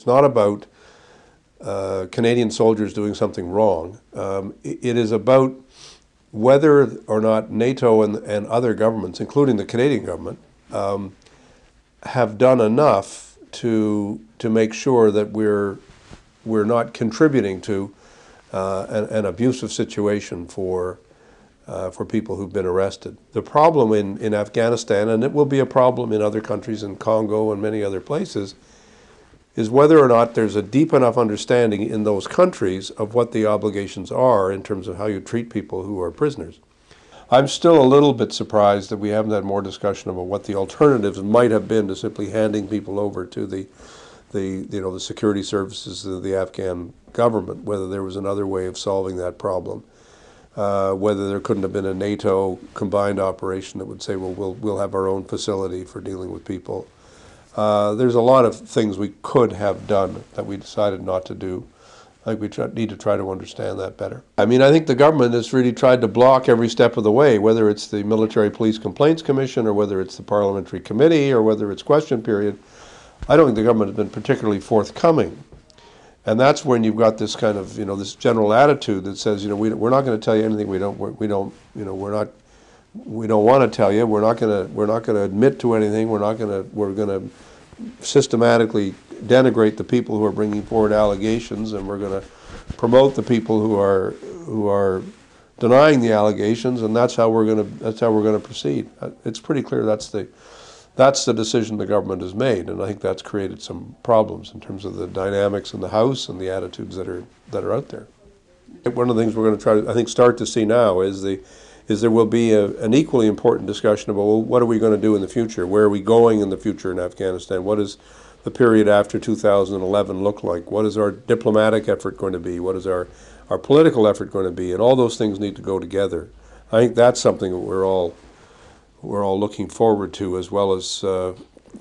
It's not about Canadian soldiers doing something wrong. It is about whether or not NATO and other governments, including the Canadian government, have done enough to make sure that we're not contributing to an abusive situation for people who've been arrested. The problem in Afghanistan, and it will be a problem in other countries, in Congo and many other places, is whether or not there's a deep enough understanding in those countries of what the obligations are in terms of how you treat people who are prisoners. I'm still a little bit surprised that we haven't had more discussion about what the alternatives might have been to simply handing people over to the security services of the Afghan government, whether there was another way of solving that problem. Whether there couldn't have been a NATO combined operation that would say, well, we'll have our own facility for dealing with people. There's a lot of things we could have done that we decided not to do. I think we need to try to understand that better. I mean, I think the government has really tried to block every step of the way, whether it's the Military Police Complaints Commission or whether it's the Parliamentary Committee or whether it's question period. I don't think the government has been particularly forthcoming. And that's when you've got this kind of, this general attitude that says, we're not going to tell you anything we don't want to tell you. We're not going to admit to anything. We're going to systematically denigrate the people who are bringing forward allegations, and we're going to promote the people who are denying the allegations, and that's how we're going to proceed. It's pretty clear that's the decision the government has made, and I think that's created some problems in terms of the dynamics in the House and the attitudes that are out there. One of the things we're going to try to, I think, start to see now is there will be an equally important discussion about, well, what are we going to do in the future? Where are we going in the future in Afghanistan? What does the period after 2011 look like? What is our diplomatic effort going to be? What is our political effort going to be? And all those things need to go together. I think that's something that we're all looking forward to, as well as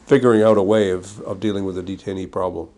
figuring out a way of dealing with the detainee problem.